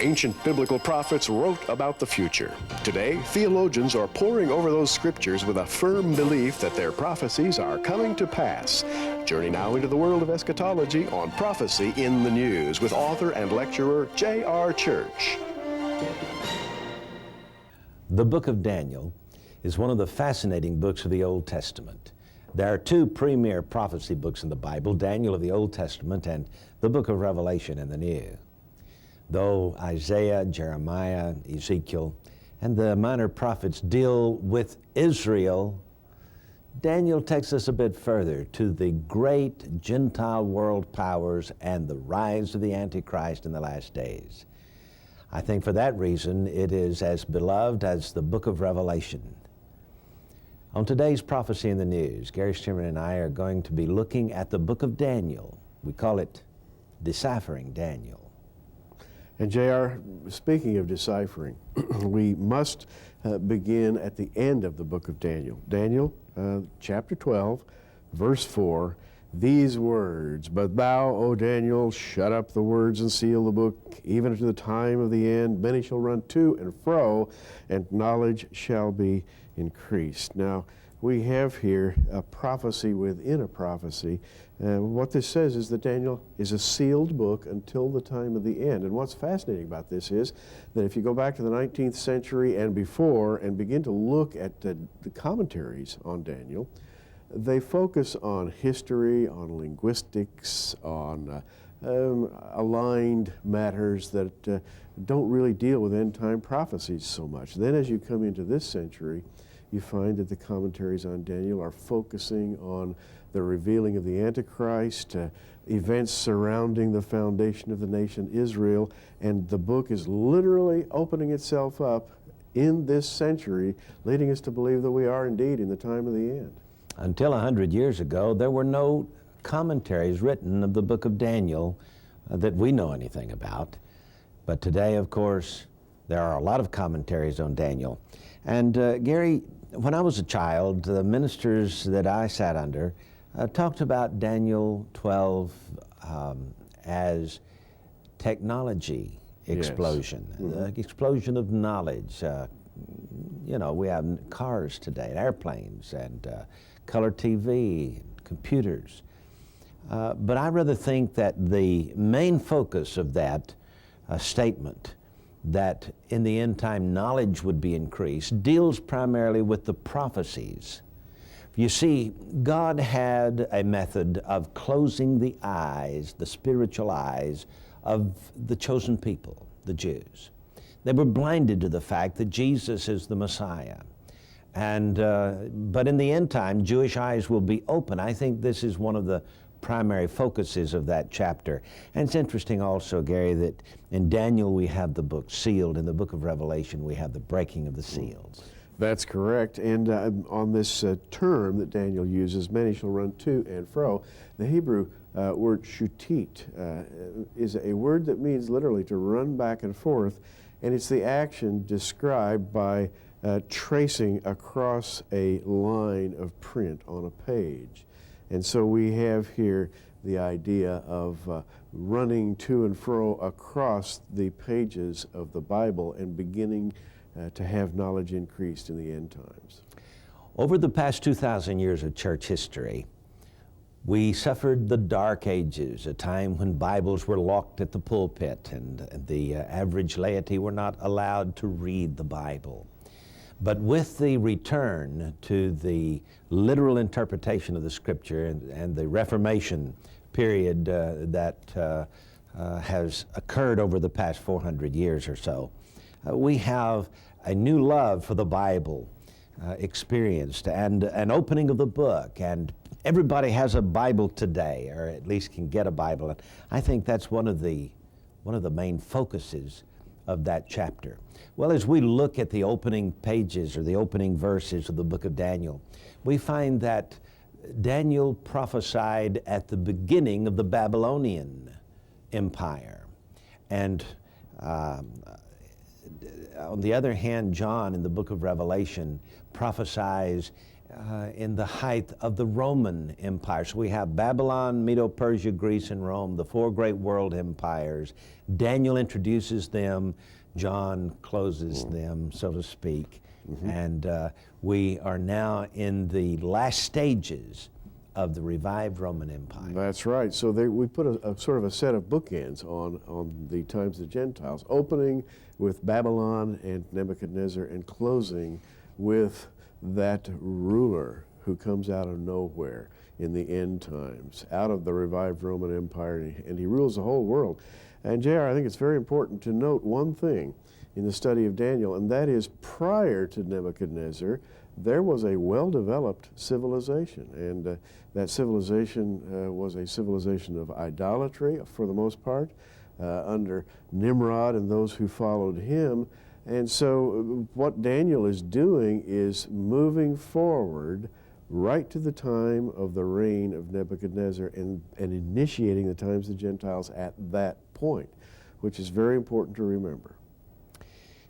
ancient biblical prophets wrote about the future. Today, theologians are poring over those scriptures with a firm belief that their prophecies are coming to pass. Journey now into the world of eschatology on Prophecy in the News with author and lecturer J.R. Church. The book of Daniel is one of the fascinating books of the Old Testament. There are two premier prophecy books in the Bible, Daniel of the Old Testament and the book of Revelation in the New. Though Isaiah, Jeremiah, Ezekiel, and the minor prophets deal with Israel, Daniel takes us a bit further to the great Gentile world powers and the rise of the Antichrist in the last days. I think for that reason it is as beloved as the book of Revelation. On today's Prophecy in the News, Gary Stearman and I are going to be looking at the book of Daniel. We call it Deciphering Daniel. And J.R., speaking of deciphering, we must begin at the end of the book of Daniel. Daniel, chapter 12, verse 4, these words, "But thou, O Daniel, shut up the words and seal the book, even unto the time of the end. Many shall run to and fro, and knowledge shall be increased." Now, we have here a prophecy within a prophecy. What this says is that Daniel is a sealed book until the time of the end. And what's fascinating about this is that if you go back to the 19th century and before and begin to look at the commentaries on Daniel, they focus on history, on linguistics, on aligned matters that don't really deal with end-time prophecies so much. Then as you come into this century, you find that the commentaries on Daniel are focusing on the revealing of the Antichrist, events surrounding the foundation of the nation Israel, and the book is literally opening itself up in this century, leading us to believe that we are indeed in the time of the end. Until 100 years ago, there were no commentaries written of the book of Daniel that we know anything about. But today, of course, there are a lot of commentaries on Daniel. And Gary, when I was a child, the ministers that I sat under talked about Daniel 12 as technology explosion, yes. The explosion of knowledge. You know, we have cars today, airplanes, and color TV, computers. But I rather think that the main focus of that statement, that in the end time knowledge would be increased, deals primarily with the prophecies. You see, God had a method of closing the eyes, the spiritual eyes, of the chosen people, the Jews. They were blinded to the fact that Jesus is the Messiah. And, but in the end time, Jewish eyes will be open. I think this is one of the primary focuses of that chapter. And it's interesting also, Gary, that in Daniel we have the book sealed. In the book of Revelation we have the breaking of the seals. That's correct. And on this term that Daniel uses, many shall run to and fro, the Hebrew word shutit is a word that means literally to run back and forth. And it's the action described by tracing across a line of print on a page. And so we have here the idea of running to and fro across the pages of the Bible and beginning to have knowledge increased in the end times. Over the past 2,000 years of church history, we suffered the Dark Ages, a time when Bibles were locked at the pulpit and the average laity were not allowed to read the Bible. But with the return to the literal interpretation of the Scripture and the Reformation period that has occurred over the past 400 years or so, we have a new love for the Bible experienced and an opening of the book, and everybody has a Bible today, or at least can get a Bible. And I think that's one of the main focuses of that chapter. Well, as we look at the opening pages or the opening verses of the book of Daniel, we find that Daniel prophesied at the beginning of the Babylonian Empire. And on the other hand, John in the book of Revelation prophesies in the height of the Roman Empire. So we have Babylon, Media-Persia, Greece, and Rome, the four great world empires. Daniel introduces them. John closes them, so to speak. And we are now in the last stages of the revived Roman Empire. That's right. So we put a sort of a set of bookends on the times of the Gentiles, opening with Babylon and Nebuchadnezzar and closing with that ruler who comes out of nowhere in the end times, out of the revived Roman Empire, and he rules the whole world. And J.R., I think it's very important to note one thing in the study of Daniel, and that is prior to Nebuchadnezzar, there was a well-developed civilization, and that civilization was a civilization of idolatry for the most part, under Nimrod and those who followed him. And so what Daniel is doing is moving forward right to the time of the reign of Nebuchadnezzar and initiating the times of the Gentiles at that point, which is very important to remember.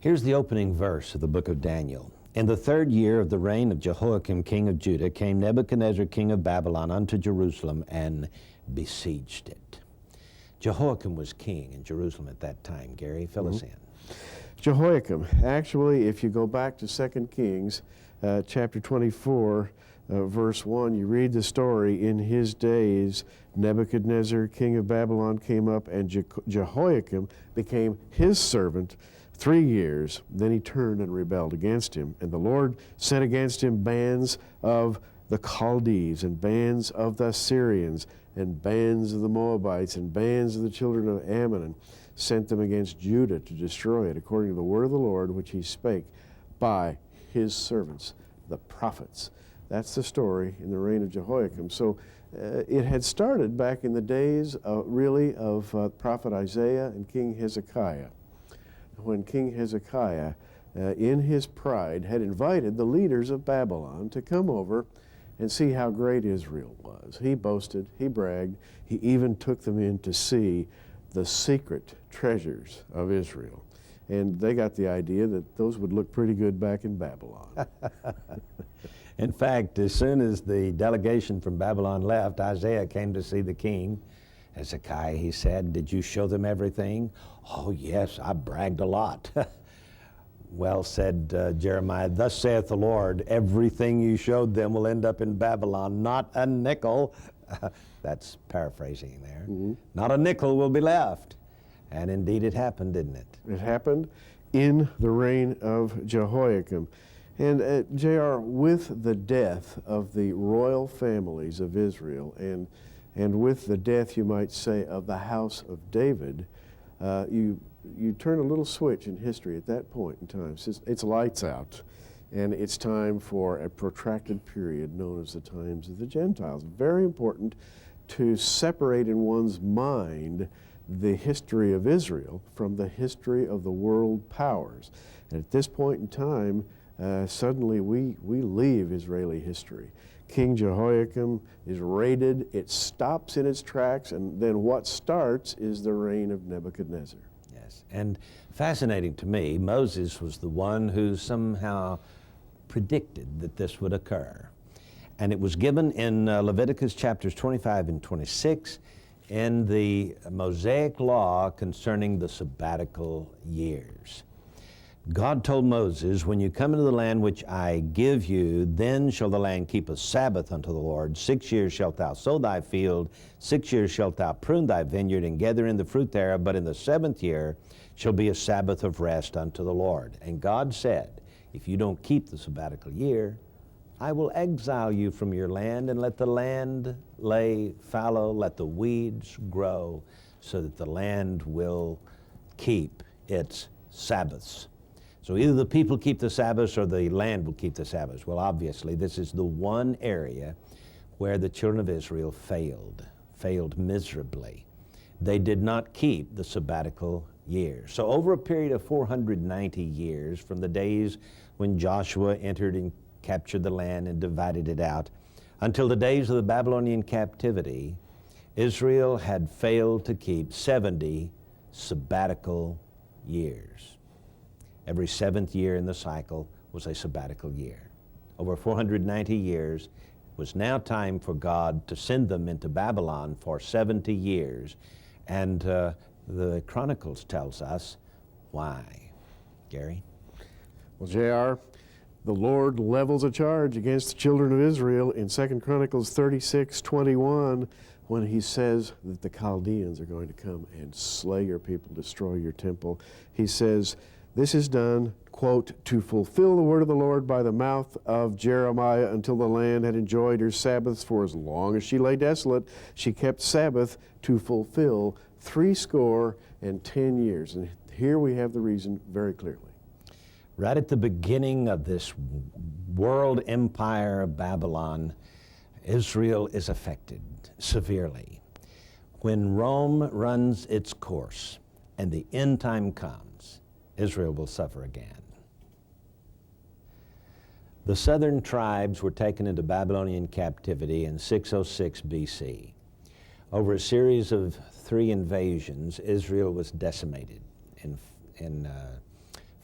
Here's the opening verse of the book of Daniel. In the 3rd year of the reign of Jehoiakim, king of Judah, came Nebuchadnezzar, king of Babylon, unto Jerusalem and besieged it. Jehoiakim was king in Jerusalem at that time. Gary, fill us in. Jehoiakim, actually, if you go back to 2 Kings chapter 24, verse 1, you read the story. In his days, Nebuchadnezzar, king of Babylon, came up, and Jehoiakim became his servant 3 years. Then he turned and rebelled against him. And the Lord sent against him bands of the Chaldees, and bands of the Assyrians, and bands of the Moabites, and bands of the children of Ammon, and sent them against Judah to destroy it, according to the word of the Lord, which he spake by his servants, the prophets. That's the story in the reign of Jehoiakim. So it had started back in the days, really, of prophet Isaiah and King Hezekiah, when King Hezekiah, in his pride, had invited the leaders of Babylon to come over and see how great Israel was. He boasted, he bragged, he even took them in to see the secret treasures of Israel. And they got the idea that those would look pretty good back in Babylon. In fact, as soon as the delegation from Babylon left, Isaiah came to see the king. Hezekiah, he said, did you show them everything? Oh, yes, I bragged a lot. Well, said Jeremiah, thus saith the Lord, everything you showed them will end up in Babylon, not a nickel. That's paraphrasing there. Not a nickel will be left. And indeed it happened, didn't it? It happened in the reign of Jehoiakim. And J.R., with the death of the royal families of Israel, and with the death, you might say, of the house of David, you turn a little switch in history at that point in time. It's lights out, and it's time for a protracted period known as the times of the Gentiles. Very important to separate in one's mind the history of Israel from the history of the world powers. And at this point in time, suddenly we leave Israeli history. King Jehoiakim is raided, it stops in its tracks, and then what starts is the reign of Nebuchadnezzar. Yes, and fascinating to me, Moses was the one who somehow predicted that this would occur. And it was given in Leviticus chapters 25 and 26 in the Mosaic law concerning the sabbatical years. God told Moses, when you come into the land which I give you, then shall the land keep a Sabbath unto the Lord. 6 years shalt thou sow thy field, 6 years shalt thou prune thy vineyard, and gather in the fruit thereof, but in the 7th year shall be a Sabbath of rest unto the Lord. And God said, if you don't keep the sabbatical year, I will exile you from your land, and let the land lay fallow, let the weeds grow, so that the land will keep its Sabbaths. So either the people keep the Sabbaths or the land will keep the Sabbaths. Well, obviously, this is the one area where the children of Israel failed miserably. They did not keep the sabbatical year. So over a period of 490 years, from the days when Joshua entered and captured the land and divided it out, until the days of the Babylonian captivity, Israel had failed to keep 70 sabbatical years. Every 7th year in the cycle was a sabbatical year. over 490 years. It was now time for God to send them into Babylon for 70 years. And the Chronicles tells us why. Gary? Well, J.R., the Lord levels a charge against the children of Israel in 2 Chronicles 36:21 when he says that the Chaldeans are going to come and slay your people, destroy your temple. He says, this is done, quote, to fulfill the word of the Lord by the mouth of Jeremiah until the land had enjoyed her Sabbaths, for as long as she lay desolate, she kept Sabbath to fulfill 70 years. And here we have the reason very clearly. Right at the beginning of this world empire of Babylon, Israel is affected severely. When Rome runs its course and the end time comes, Israel will suffer again. The southern tribes were taken into Babylonian captivity in 606 BC. Over a series of 3 invasions, Israel was decimated. In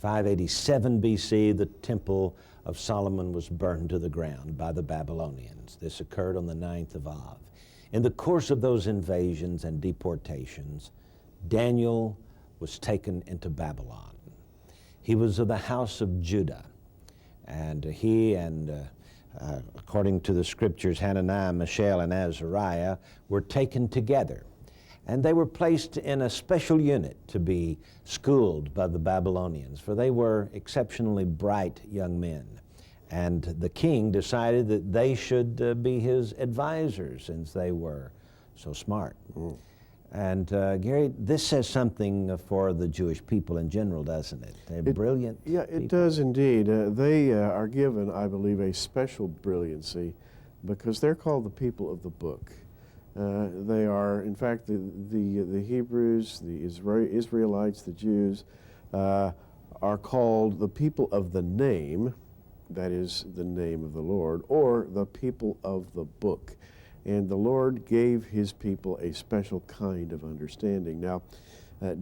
587 BC, the Temple of Solomon was burned to the ground by the Babylonians. This occurred on the 9th of Av. In the course of those invasions and deportations, Daniel was taken into Babylon. He was of the house of Judah, and he and, according to the scriptures, Hananiah, Mishael, and Azariah were taken together. And they were placed in a special unit to be schooled by the Babylonians, for they were exceptionally bright young men. And the king decided that they should be his advisors since they were so smart. And Gary, this says something for the Jewish people in general, doesn't it? They're brilliant. Yeah, it does indeed. They are given, I believe, a special brilliancy because they're called the people of the book. They are, in fact, the Hebrews, the Israelites, the Jews, are called the people of the name, that is the name of the Lord, or the people of the book. And the Lord gave his people a special kind of understanding. Now,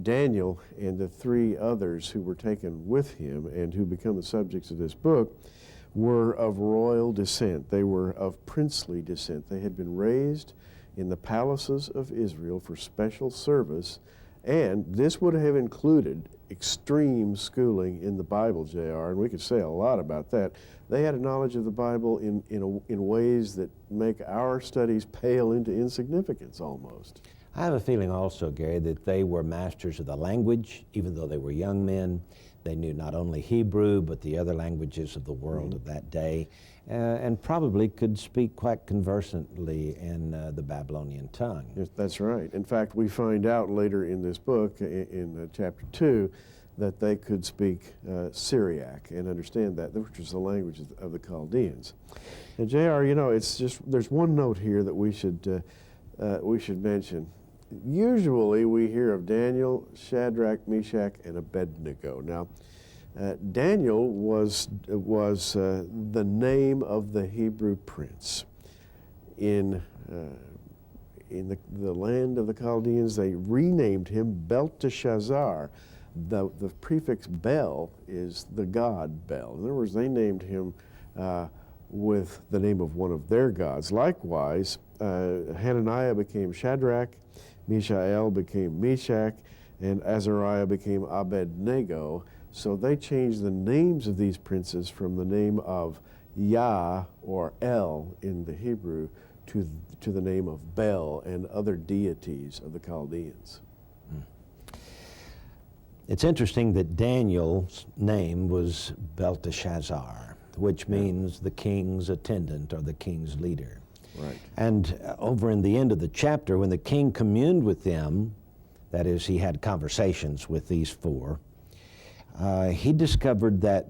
Daniel and the 3 others who were taken with him and who become the subjects of this book were of royal descent. They were of princely descent. They had been raised in the palaces of Israel for special service, and this would have included extreme schooling in the Bible, J.R., and we could say a lot about that. They had a knowledge of the Bible in ways that make our studies pale into insignificance almost. I have a feeling also, Gary, that they were masters of the language, even though they were young men. They knew not only Hebrew, but the other languages of the world of that day, and probably could speak quite conversantly in the Babylonian tongue. Yes, that's right. In fact, we find out later in this book, in chapter 2, that they could speak Syriac and understand that, which was the language of the Chaldeans. And J.R., you know, it's just, there's one note here that we should mention. Usually we hear of Daniel, Shadrach, Meshach, and Abednego. Now, Daniel was the name of the Hebrew prince. In the land of the Chaldeans, they renamed him Belteshazzar. The prefix Bel is the god Bel. In other words, they named him with the name of one of their gods. Likewise, Hananiah became Shadrach, Mishael became Meshach, and Azariah became Abednego. So they changed the names of these princes from the name of Yah or El in the Hebrew to the name of Bel and other deities of the Chaldeans. It's interesting that Daniel's name was Belteshazzar, which means the king's attendant or the king's leader. Right. And over in the end of the chapter, when the king communed with them, that is, he had conversations with these 4, he discovered that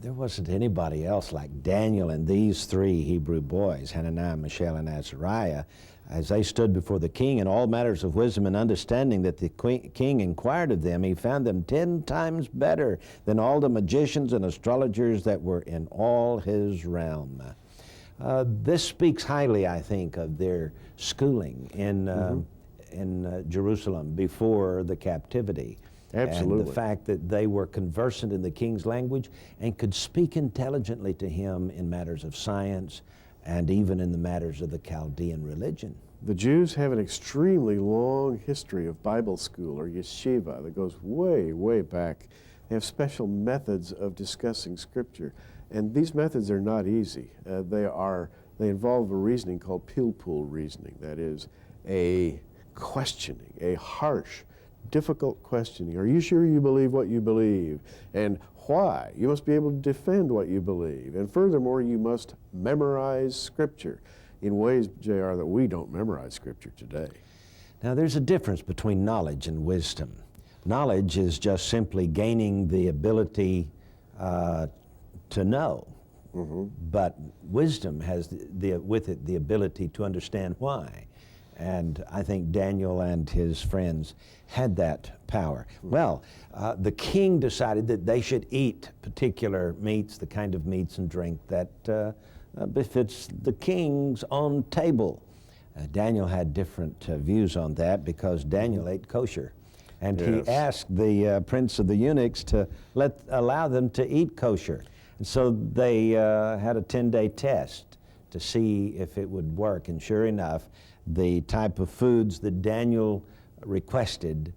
there wasn't anybody else like Daniel and these 3 Hebrew boys, Hananiah, Mishael, and Azariah, as they stood before the king in all matters of wisdom and understanding that the king inquired of them. He found them 10 times better than all the magicians and astrologers that were in all his realm. This speaks highly, I think, of their schooling in Jerusalem before the captivity. Absolutely. And the fact that they were conversant in the king's language and could speak intelligently to him in matters of science and even in the matters of the Chaldean religion. The Jews have an extremely long history of Bible school or yeshiva that goes way, way back. They have special methods of discussing Scripture, and these methods are not easy. They involve a reasoning called pilpul reasoning. That is, a questioning, a harsh, difficult questioning. Are you sure you believe what you believe? And why? You must be able to defend what you believe. And furthermore, you must memorize Scripture in ways, J.R., that we don't memorize Scripture today. Now, there's a difference between knowledge and wisdom. Knowledge is just simply gaining the ability to know. But wisdom has with it the ability to understand why. And I think Daniel and his friends had that power. Well, the king decided that they should eat particular meats, the kind of meats and drink that befits the king's own table. Daniel had different views on that because Daniel ate kosher. And he asked the prince of the eunuchs to allow them to eat kosher. And so they had a 10-day test to see if it would work. And sure enough, the type of foods that Daniel requested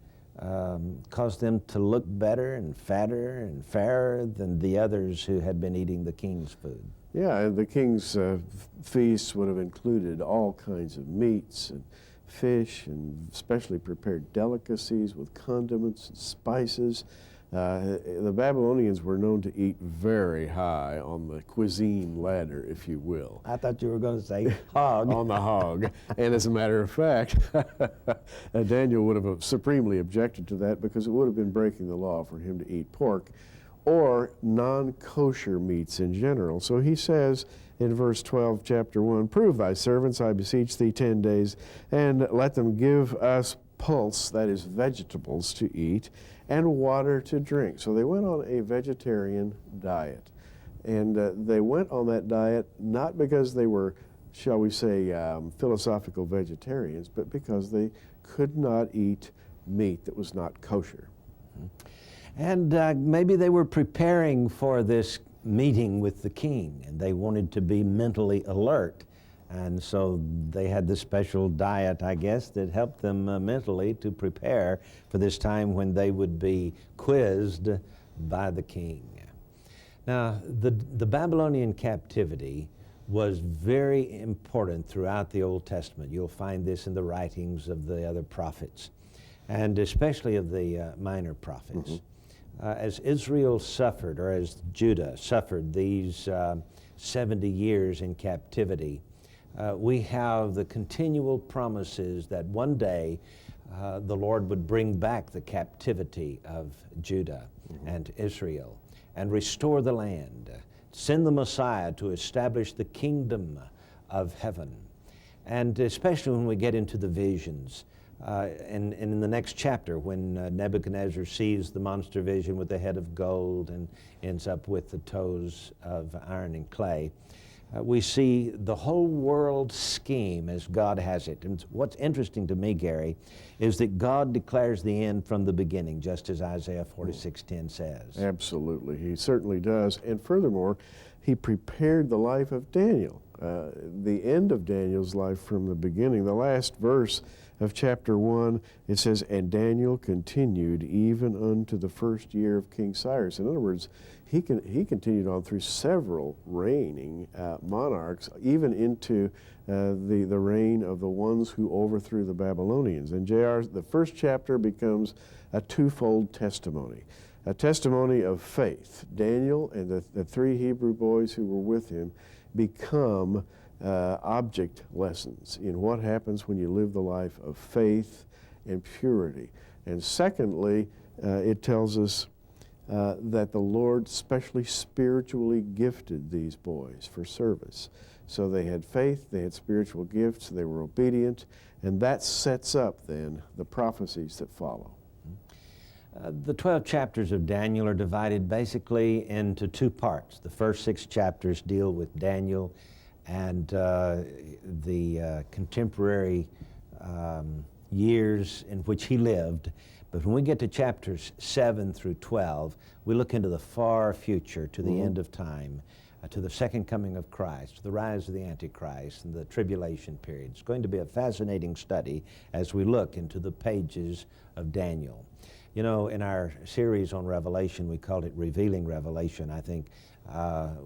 caused them to look better and fatter and fairer than the others who had been eating the king's food. Yeah, and the king's feasts would have included all kinds of meats and fish and specially prepared delicacies with condiments and spices. The Babylonians were known to eat very high on the cuisine ladder, if you will. I thought you were going to say hog. On the hog. And as a matter of fact, Daniel would have supremely objected to that because it would have been breaking the law for him to eat pork or non-kosher meats in general. So he says in verse 12, chapter 1, "Prove thy servants, I beseech thee, 10 days, and let them give us pulse," that is vegetables to eat, "and water to drink." So they went on a vegetarian diet. And they went on that diet not because they were, shall we say, philosophical vegetarians, but because they could not eat meat that was not kosher. And maybe they were preparing for this meeting with the king, and they wanted to be mentally alert. And so they had this special diet, I guess, that helped them mentally to prepare for this time when they would be quizzed by the king. Now, the Babylonian captivity was very important throughout the Old Testament. You'll find this in the writings of the other prophets, and especially of the minor prophets. As Israel suffered, or as Judah suffered these 70 years in captivity, we have the continual promises that one day the Lord would bring back the captivity of Judah and Israel and restore the land, send the Messiah to establish the kingdom of heaven. And especially when we get into the visions, and in the next chapter, when Nebuchadnezzar sees the monster vision with the head of gold and ends up with the toes of iron and clay, we see the whole world scheme as God has it. And what's interesting to me, Gary, is that God declares the end from the beginning, just as Isaiah 46:10 says. Absolutely, he certainly does. And furthermore, he prepared the life of Daniel, the end of Daniel's life from the beginning. The last verse of chapter 1, it says, "And Daniel continued even unto the first year of King Cyrus." In other words, he continued on through several reigning monarchs, even into the reign of the ones who overthrew the Babylonians. And J.R., the first chapter becomes a twofold testimony. A testimony of faith. Daniel and the three Hebrew boys who were with him become object lessons in what happens when you live the life of faith and purity. And secondly, it tells us that the Lord specially spiritually gifted these boys for service. So they had faith, they had spiritual gifts, they were obedient, and that sets up then the prophecies that follow. The 12 chapters of Daniel are divided basically into two parts. The first 6 chapters deal with Daniel and the contemporary years in which he lived. But when we get to chapters 7 through 12, we look into the far future, to the end of time, to the second coming of Christ, to the rise of the Antichrist, and the tribulation period. It's going to be a fascinating study as we look into the pages of Daniel. You know, in our series on Revelation, we called it Revealing Revelation. I think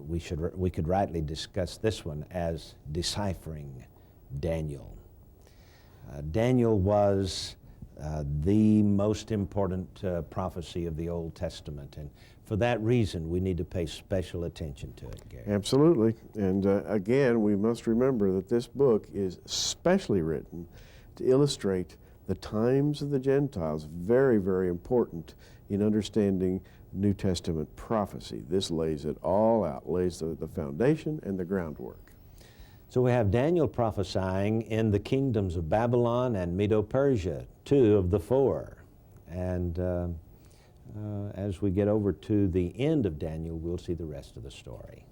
we could rightly discuss this one as Deciphering Daniel. Daniel was the most important prophecy of the Old Testament, and for that reason we need to pay special attention to it, Gary. Absolutely. And again, we must remember that this book is specially written to illustrate the times of the Gentiles. Very, very important in understanding New Testament prophecy. This lays it all out, lays the foundation and the groundwork. So we have Daniel prophesying in the kingdoms of Babylon and Media-Persia, 2 of the 4. And as we get over to the end of Daniel, we'll see the rest of the story.